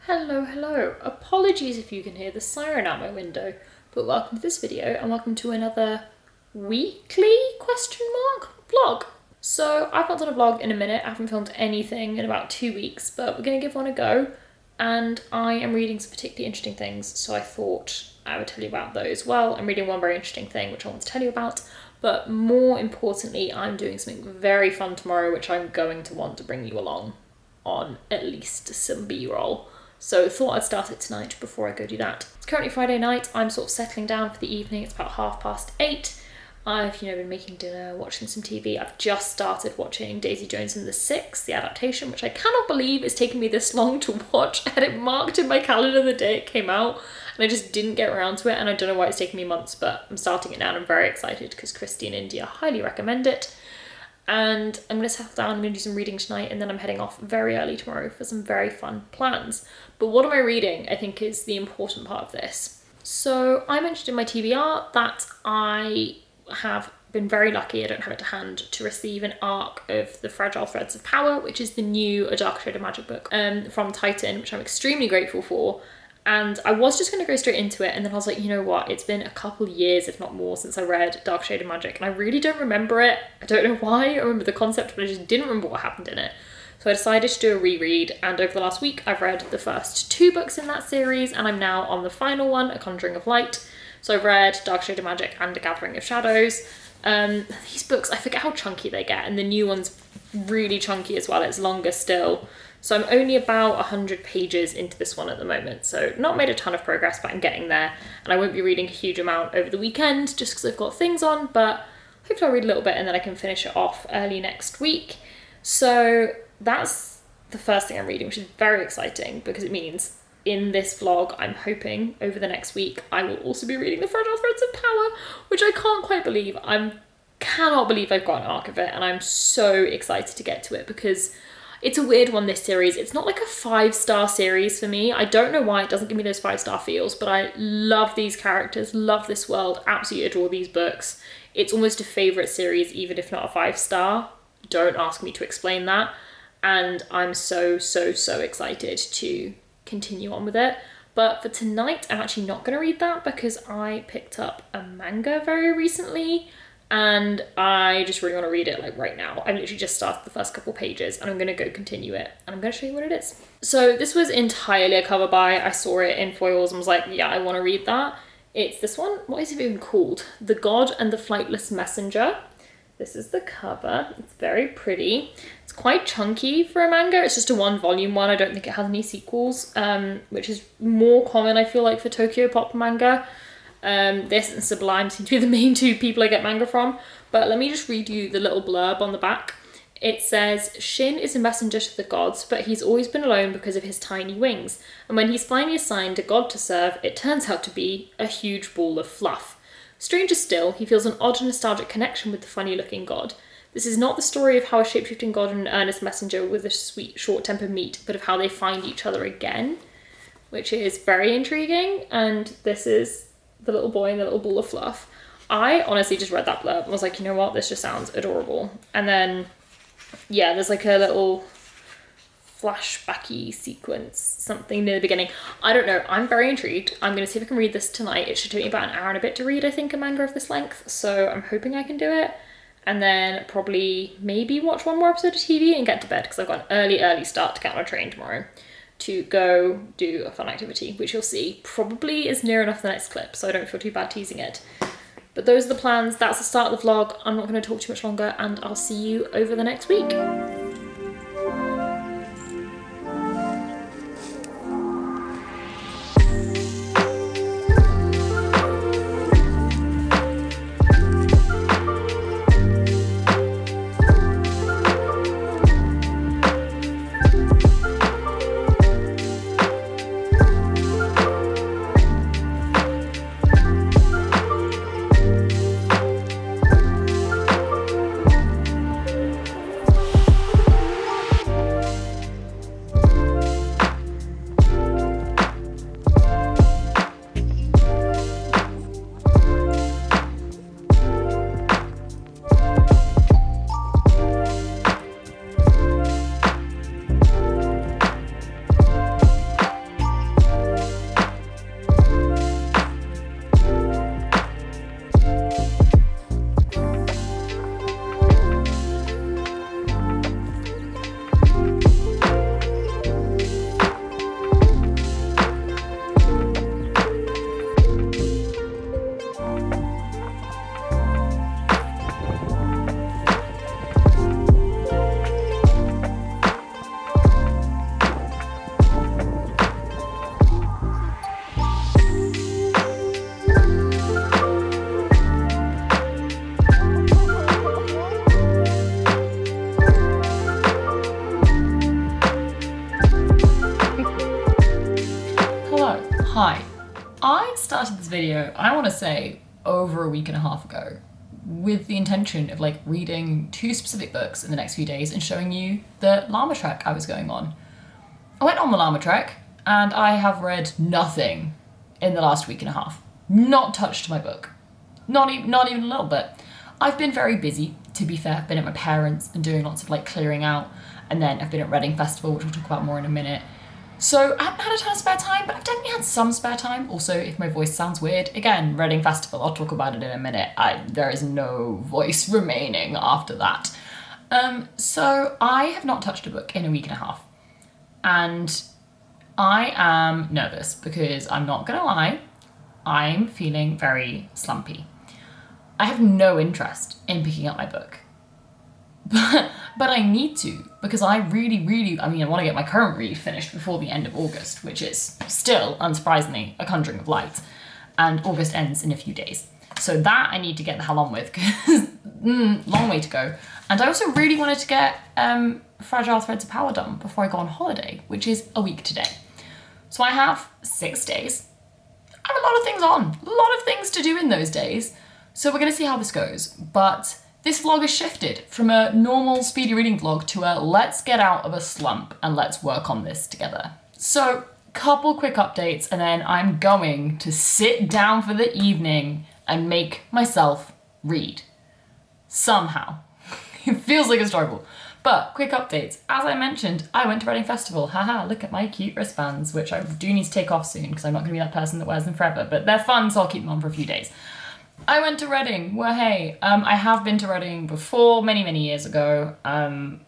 Hello. Apologies if you can hear the siren out my window, but welcome to this video and welcome to another weekly vlog. So I've not done a vlog in a minute. I haven't filmed anything in about 2 weeks, but we're gonna give one a go. And I am reading some particularly interesting things, so I thought I would tell you about those. Well, I'm reading one very interesting thing which I want to tell you about, but more importantly, I'm doing something very fun tomorrow which I'm going to want to bring you along on at least some B-roll. So I thought I'd start it tonight before I go do that. It's currently Friday night. I'm sort of settling down for the evening. It's about 8:30. I've, been making dinner, watching some TV. I've just started watching Daisy Jones and the Six, the adaptation, which I cannot believe it's taken me this long to watch. I had it marked in my calendar the day it came out, and I just didn't get around to it, and I don't know why it's taken me months, but I'm starting it now, and I'm very excited because Christy and India highly recommend it. And I'm going to settle down, I'm going to do some reading tonight, and then I'm heading off very early tomorrow for some very fun plans. But what am I reading, I think, is the important part of this. So I mentioned in my TBR that I have been very lucky, I don't have it to hand, to receive an arc of The Fragile Threads of Power, which is the new A Dark Shade of Magic book from Titan, which I'm extremely grateful for. And I was just going to go straight into it, and then I was like, you know what, it's been a couple years, if not more, since I read Dark Shade of Magic, and I really don't remember it. I don't know why. I remember the concept, but I just didn't remember what happened in it. So I decided to do a reread, and over the last week I've read the first 2 books in that series, and I'm now on the final one, A Conjuring of Light. So I've read Dark Shade of Magic and A Gathering of Shadows. These books, I forget how chunky they get, and the new one's really chunky as well. It's longer still. So I'm only about 100 pages into this one at the moment, so not made a ton of progress, but I'm getting there. And I won't be reading a huge amount over the weekend just because I've got things on, but hopefully I'll read a little bit and then I can finish it off early next week. So that's the first thing I'm reading, which is very exciting because it means in this vlog, I'm hoping over the next week, I will also be reading The Fragile Threads of Power, which I can't quite believe. Cannot believe I've got an arc of it, and I'm so excited to get to it because it's a weird one, this series. It's not like a 5-star series for me. I don't know why it doesn't give me those 5-star feels, but I love these characters, love this world, absolutely adore these books. It's almost a favourite series, even if not a 5-star. Don't ask me to explain that. And I'm so excited to continue on with it. But for tonight, I'm actually not going to read that because I picked up a manga very recently, and I just really want to read it like right now. I've literally just started the first couple pages and I'm going to go continue it, and I'm going to show you what it is. So this was entirely a cover buy. I saw it in foils and was like, yeah, I want to read that. It's this one. What is it even called? The God and the Flightless Messenger. This is the cover. It's very pretty. It's quite chunky for a manga. It's just a 1-volume one. I don't think it has any sequels, which is more common, I feel like, for Tokyo Pop manga. This and Sublime seem to be the main 2 people I get manga from. But let me just read you the little blurb on the back. It says, Shin is a messenger to the gods, but he's always been alone because of his tiny wings. And when he's finally assigned a god to serve, it turns out to be a huge ball of fluff. Stranger still, he feels an odd nostalgic connection with the funny-looking god. This is not the story of how a shape-shifting god and an earnest messenger with a sweet, short-tempered meet, but of how they find each other again, which is very intriguing. And this is the little boy and the little ball of fluff. I honestly just read that blurb and was like, you know what, this just sounds adorable. And then, yeah, there's like a little flashbacky sequence, something near the beginning. I don't know, I'm very intrigued. I'm going to see if I can read this tonight. It should take me about an hour and a bit to read, I think, a manga of this length, so I'm hoping I can do it. And then probably maybe watch one more episode of TV and get to bed, because I've got an early start to get on a train tomorrow to go do a fun activity, which you'll see probably is near enough the next clip, so I don't feel too bad teasing it. But those are the plans. That's the start of the vlog. I'm not going to talk too much longer, and I'll see you over the next week. Hi, I started this video, I want to say, over a week and a half ago, with the intention of like reading 2 specific books in the next few days and showing you the llama trek I was going on. I went on the llama trek and I have read nothing in the last week and a half. Not touched my book. Not even a little bit. I've been very busy, to be fair. I've been at my parents' and doing lots of like clearing out, and then I've been at Reading Festival, which we'll talk about more in a minute. So I haven't had a ton of spare time, but I've definitely had some spare time. Also, if my voice sounds weird, again, Reading Festival, I'll talk about it in a minute. There is no voice remaining after that. So I have not touched a book in a week and a half. And I am nervous because I'm not gonna lie, I'm feeling very slumpy. I have no interest in picking up my book. But I need to, because I really, I want to get my current read finished before the end of August, which is still, unsurprisingly, A Conjuring of Light. And August ends in a few days. So that I need to get the hell on with, because long way to go. And I also really wanted to get Fragile Threads of Power done before I go on holiday, which is a week today. So I have 6 days. I have a lot of things on, a lot of things to do in those days. So we're going to see how this goes. But this vlog has shifted from a normal speedy reading vlog to a let's get out of a slump and let's work on this together. So, couple quick updates and then I'm going to sit down for the evening and make myself read. Somehow. It feels like a struggle. But quick updates. As I mentioned, I went to Reading Festival. Haha, look at my cute wristbands, which I do need to take off soon because I'm not going to be that person that wears them forever, but they're fun, so I'll keep them on for a few days. I went to Reading, well hey, I have been to Reading before, many years ago,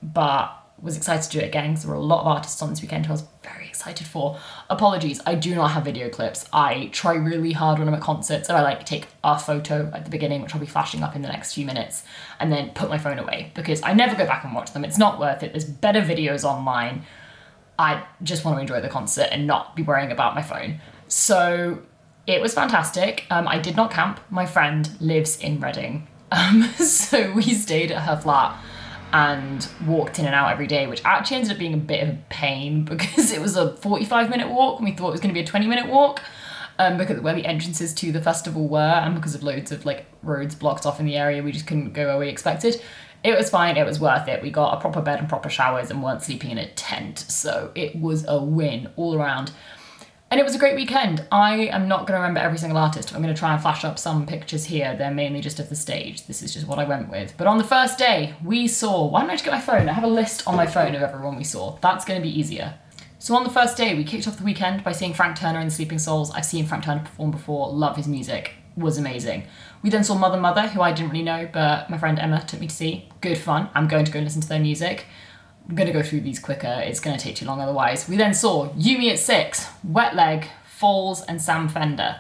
but was excited to do it again because there were a lot of artists on this weekend who I was very excited for. Apologies, I do not have video clips. I try really hard when I'm at concerts, so I like take a photo at the beginning, which I'll be flashing up in the next few minutes, and then put my phone away because I never go back and watch them. It's not worth it. There's better videos online. I just want to enjoy the concert and not be worrying about my phone. So it was fantastic. I did not camp. My friend lives in Reading. So we stayed at her flat and walked in and out every day, which actually ended up being a bit of a pain because it was a 45-minute walk and we thought it was going to be a 20-minute walk because where the entrances to the festival were, and because of loads of like roads blocked off in the area, we just couldn't go where we expected. It was fine, it was worth it. We got a proper bed and proper showers and weren't sleeping in a tent, so it was a win all around. And it was a great weekend. I am not going to remember every single artist. I'm going to try and flash up some pictures here. They're mainly just of the stage. This is just what I went with. But on the first day, we saw... Why don't I just get my phone? I have a list on my phone of everyone we saw. That's going to be easier. So on the first day, we kicked off the weekend by seeing Frank Turner and the Sleeping Souls. I've seen Frank Turner perform before. Love his music. Was amazing. We then saw Mother Mother, who I didn't really know, but my friend Emma took me to see. Good fun. I'm going to go and listen to their music. I'm going to go through these quicker, it's going to take too long otherwise. We then saw Yumi at 6, Wet Leg, Falls, and Sam Fender.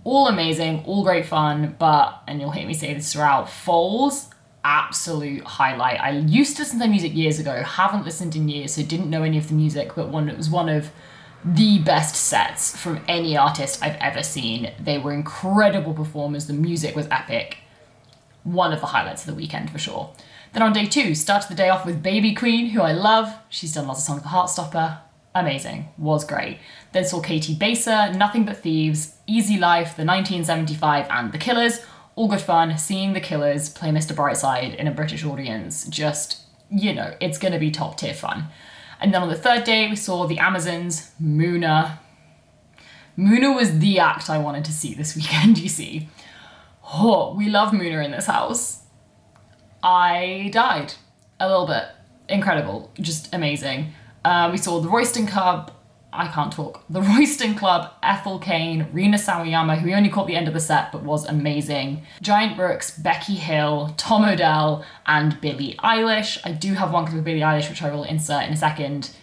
All amazing, all great fun, but, and you'll hear me say this throughout, Falls, absolute highlight. I used to listen to their music years ago, haven't listened in years, so didn't know any of the music, but it was one of the best sets from any artist I've ever seen. They were incredible performers, the music was epic. One of the highlights of the weekend for sure. Then on day 2, started the day off with Baby Queen, who I love. She's done lots of songs for Heartstopper. Amazing, was great. Then saw Katie Baser, Nothing But Thieves, Easy Life, The 1975, and The Killers. All good fun, seeing The Killers play Mr. Brightside in a British audience. Just, you know, it's gonna be top tier fun. And then on the 3rd day, we saw The Amazons, Muna. Muna was the act I wanted to see this weekend, you see. Oh, we love Muna in this house. I died a little bit. Incredible, just amazing. We saw the Royston Club, The Royston Club, Ethel Kane, Rina Sawayama, who we only caught the end of the set but was amazing, Giant Brooks, Becky Hill, Tom Odell, and Billie Eilish. I do have one clip of Billie Eilish, which I will insert in a second.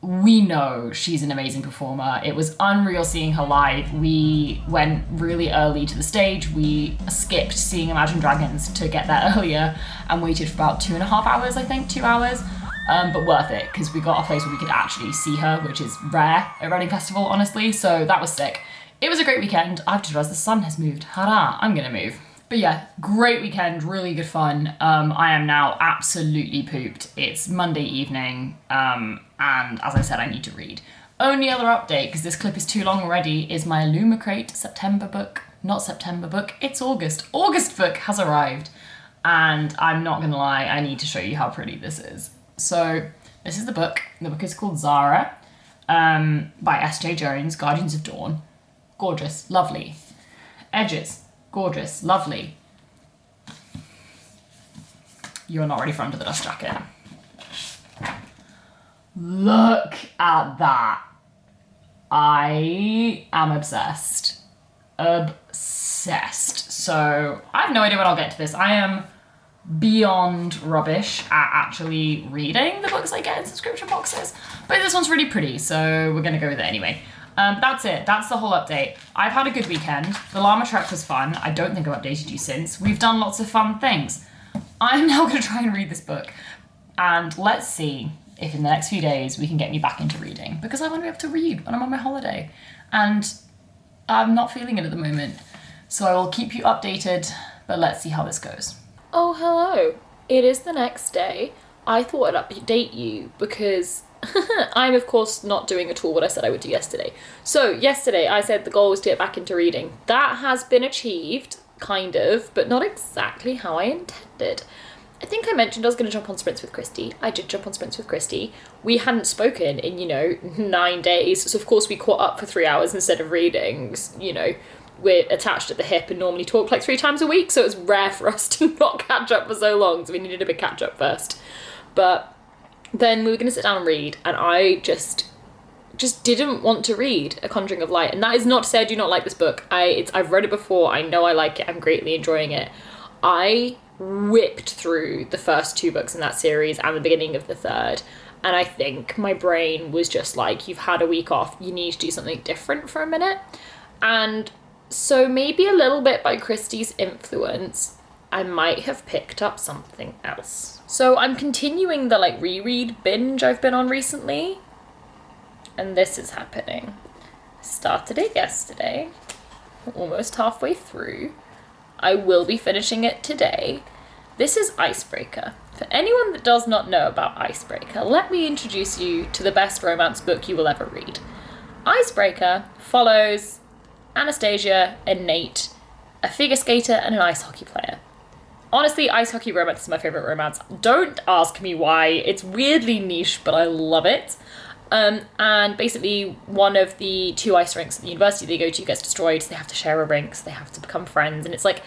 We know she's an amazing performer. It was unreal seeing her live. We went really early to the stage. We skipped seeing Imagine Dragons to get there earlier and waited for about 2.5 hours, I think, 2 hours. But worth it, because we got a place where we could actually see her, which is rare at Reading Festival, honestly, so that was sick. It was a great weekend. I've just realised the sun has moved. Hurrah, I'm gonna move. But yeah, great weekend, really good fun. I am now absolutely pooped. It's Monday evening, and as I said, I need to read. Only other update, because this clip is too long already, is my Illumicrate September book. Not September book, it's August. August book has arrived. And I'm not gonna lie, I need to show you how pretty this is. So this is the book. The book is called Zara, by S.J. Jones, Guardians of Dawn. Gorgeous, lovely. Edges, gorgeous, lovely. You're not ready for Under the Dust Jacket. Look at that. I am obsessed. Obsessed. So I have no idea when I'll get to this. I am beyond rubbish at actually reading the books I get in subscription boxes. But this one's really pretty, so we're gonna go with it anyway. That's it. That's the whole update. I've had a good weekend. The llama trek was fun. I don't think I've updated you since. We've done lots of fun things. I'm now gonna try and read this book. And let's see if in the next few days we can get me back into reading, because I want to be able to read when I'm on my holiday. And I'm not feeling it at the moment. So I will keep you updated, but let's see how this goes. Oh, hello. It is the next day. I thought I'd update you because I'm, of course, not doing at all what I said I would do yesterday. So yesterday I said the goal was to get back into reading. That has been achieved, kind of, but not exactly how I intended. I think I mentioned I was going to jump on sprints with Christy. I did jump on sprints with Christy. We hadn't spoken in, 9 days. So, of course, we caught up for 3 hours instead of reading. We're attached at the hip and normally talk like 3 times a week. So it's rare for us to not catch up for so long. So we needed a big catch up first. But then we were going to sit down and read. And I just didn't want to read A Conjuring of Light. And that is not to say I do not like this book. I've read it before. I know I like it. I'm greatly enjoying it. I whipped through the first 2 books in that series and the beginning of the third, and I think my brain was just like, you've had a week off, you need to do something different for a minute. And so maybe a little bit by Christy's influence, I might have picked up something else. So I'm continuing the reread binge I've been on recently, and this is happening. Started it yesterday, almost halfway through. I will be finishing it today. This is Icebreaker. For anyone that does not know about Icebreaker, let me introduce you to the best romance book you will ever read. Icebreaker follows Anastasia and Nate, a figure skater and an ice hockey player. Honestly, ice hockey romance is my favourite romance. Don't ask me why. It's weirdly niche, but I love it. And basically one of the 2 ice rinks at the university they go to gets destroyed, so they have to share a rink, so they have to become friends, and it's like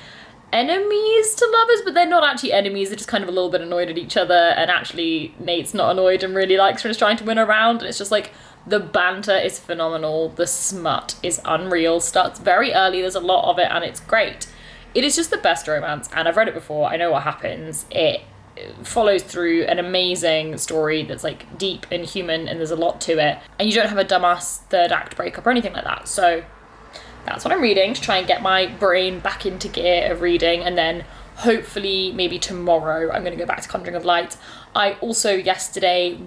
enemies to lovers, but they're not actually enemies, they're just kind of a little bit annoyed at each other, and actually Nate's not annoyed and really likes her and is trying to win her around, and it's just like, the banter is phenomenal, the smut is unreal, starts very early, there's a lot of it, and it's great. It is just the best romance, and I've read it before, I know what happens. It follows through an amazing story that's deep and human, and there's a lot to it, and you don't have a dumbass 3rd act breakup or anything like that. So that's what I'm reading to try and get my brain back into gear of reading, and then hopefully maybe tomorrow I'm going to go back to Conjuring of Light. I also yesterday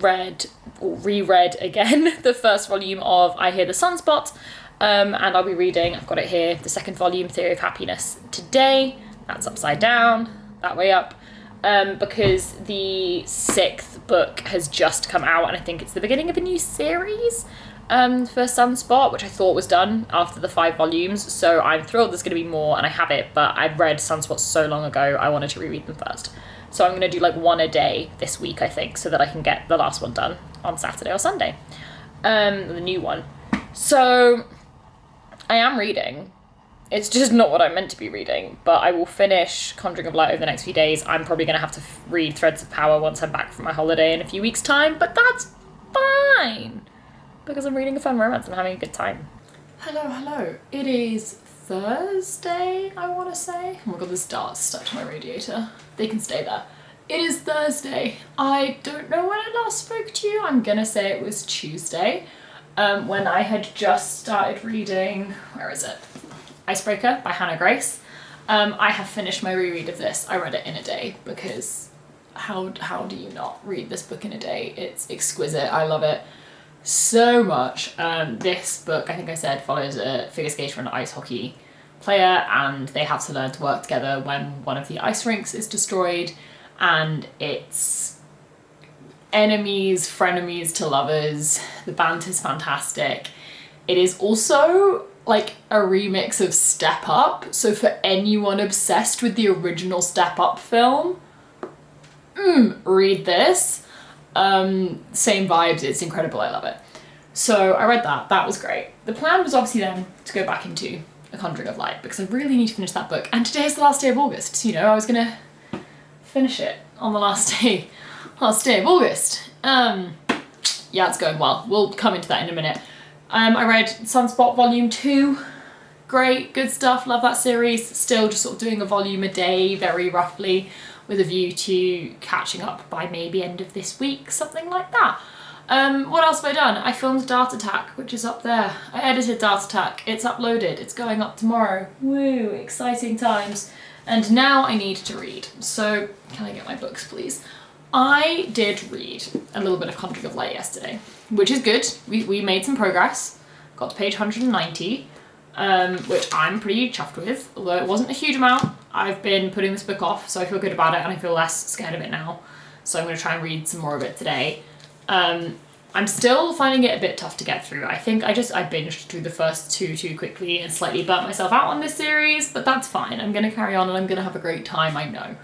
reread again the first volume of I Hear the Sunspot, and I'll be reading, I've got it here, the 2nd volume, Theory of Happiness, today. That's upside down, that way up. Because the 6th book has just come out, and I think it's the beginning of a new series for Sunspot, which I thought was done after the 5 volumes, so I'm thrilled there's going to be more, and I have it, but I've read Sunspot so long ago, I wanted to reread them first. So I'm going to do 1 a day this week, I think, so that I can get the last one done on Saturday or Sunday, the new one. So I am reading. It's just not what I'm meant to be reading, but I will finish Conjuring of Light over the next few days. I'm probably going to have to read Threads of Power once I'm back from my holiday in a few weeks' time, but that's fine, because I'm reading a fun romance and I'm having a good time. Hello. It is Thursday, I want to say. Oh my god, there's darts stuck to my radiator. They can stay there. It is Thursday. I don't know when I last spoke to you. I'm going to say it was Tuesday, when I had just started reading, where is it? Icebreaker by Hannah Grace. I have finished my reread of this. I read it in a day, because how do you not read this book in a day? It's exquisite. I love it so much. This book, I think I said, follows a figure skater and an ice hockey player, and they have to learn to work together when one of the ice rinks is destroyed, and it's enemies, frenemies to lovers. The banter's fantastic. It is also like a remix of Step Up. So for anyone obsessed with the original Step Up film, read this. Same vibes, it's incredible, I love it. So I read that, that was great. The plan was obviously then to go back into A Conjuring of Light because I really need to finish that book. And today is the last day of August, so, you know, I was gonna finish it on the last day of August. Yeah, it's going well. We'll come into that in a minute. I read Sunspot Volume 2. Great, good stuff, love that series. Still just sort of doing a volume a day, very roughly, with a view to catching up by maybe end of this week, something like that. What else have I done? I filmed Dart Attack, which is up there. I edited Dart Attack, it's uploaded, it's going up tomorrow. Woo, exciting times. And now I need to read. So, can I get my books, please? I did read a little bit of Conjuring of Light yesterday, which is good. We made some progress. Got to page 190, which I'm pretty chuffed with, although it wasn't a huge amount. I've been putting this book off, so I feel good about it and I feel less scared of it now. So I'm going to try and read some more of it today. I'm still finding it a bit tough to get through. I think I binged through the first two too quickly and slightly burnt myself out on this series, but that's fine. I'm going to carry on and I'm going to have a great time, I know.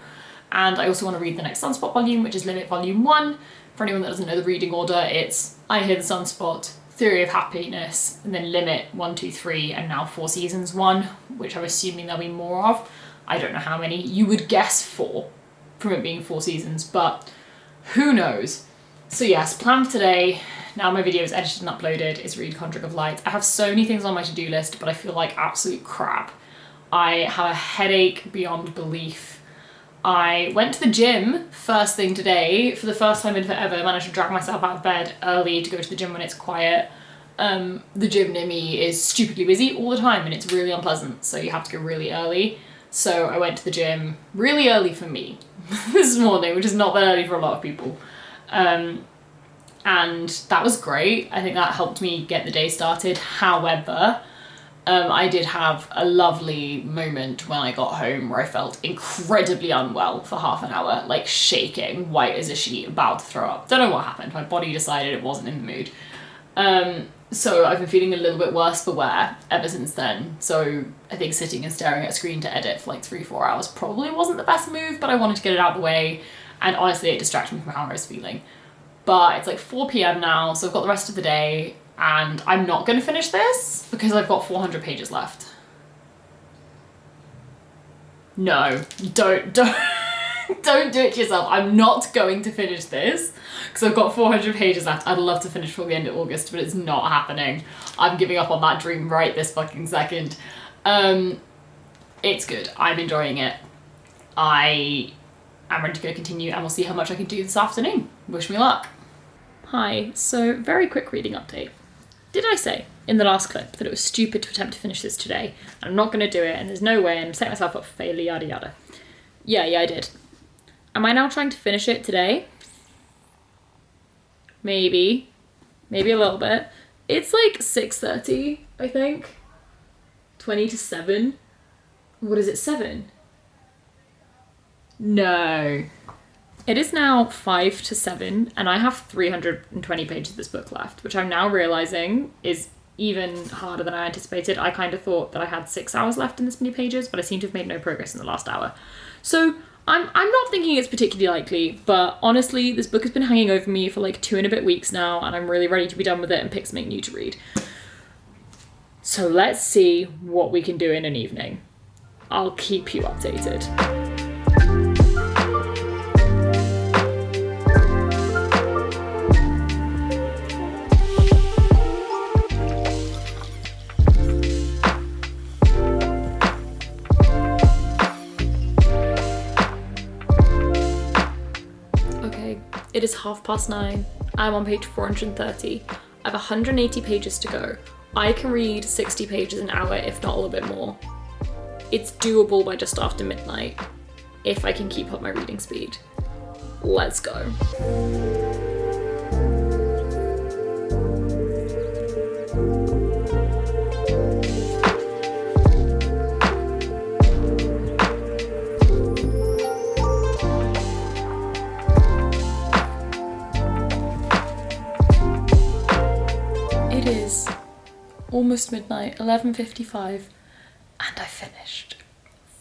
And I also want to read the next Sunspot volume, which is Limit Volume 1. For anyone that doesn't know the reading order, it's I Hear the Sunspot, Theory of Happiness, and then Limit 1, 2, 3, and now Four Seasons 1, which I'm assuming there'll be more of. I don't know how many. You would guess 4 from it being 4 seasons, but who knows? So yes, plan for today, now my video is edited and uploaded, is read Conjuring of Light. I have so many things on my to-do list, but I feel like absolute crap. I have a headache beyond belief. I went to the gym first thing today, for the first time in forever. I managed to drag myself out of bed early to go to the gym when it's quiet. The gym near me is stupidly busy all the time and it's really unpleasant, so you have to go really early. So I went to the gym really early for me this morning, which is not that early for a lot of people. And that was great. I think that helped me get the day started. However, I did have a lovely moment when I got home where I felt incredibly unwell for half an hour, like shaking, white as a sheet, about to throw up. Don't know what happened. My body decided it wasn't in the mood. So I've been feeling a little bit worse for wear ever since then. So I think sitting and staring at a screen to edit for like 3-4 hours probably wasn't the best move, but I wanted to get it out of the way. And honestly, it distracted me from how I was feeling. But it's like 4 p.m. now, so I've got the rest of the day, and I'm not going to finish this because I've got 400 pages left. No, don't do it to yourself. I'm not going to finish this because I've got 400 pages left. I'd love to finish before the end of August, but it's not happening. I'm giving up on that dream right this fucking second. It's good. I'm enjoying it. I'm ready to go continue, and we'll see how much I can do this afternoon. Wish me luck. Hi, so very quick reading update. Did I say in the last clip that it was stupid to attempt to finish this today? I'm not going to do it, and there's no way, and I'm setting myself up for failure, yada yada. Yeah, I did. Am I now trying to finish it today? Maybe a little bit. It's like 6:30, I think. 20 to 7. What is it, 7? No. It is now 5 to 7 and I have 320 pages of this book left, which I'm now realising is even harder than I anticipated. I kind of thought that I had 6 hours left in this many pages, but I seem to have made no progress in the last hour. So I'm not thinking it's particularly likely, but honestly, this book has been hanging over me for like 2 and a bit weeks now, and I'm really ready to be done with it and pick something new to read. So let's see what we can do in an evening. I'll keep you updated. It is 9:30. I'm on page 430. I have 180 pages to go. I can read 60 pages an hour, if not a little bit more. It's doable by just after midnight, if I can keep up my reading speed. Let's go. is almost midnight, 11:55, and I finished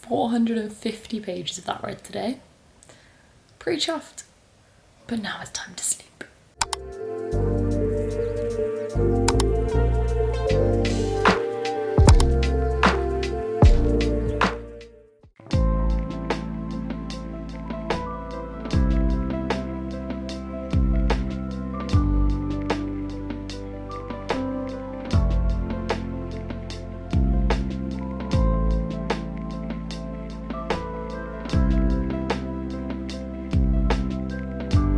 450 pages of that read today. Pretty chuffed. But now it's time to sleep.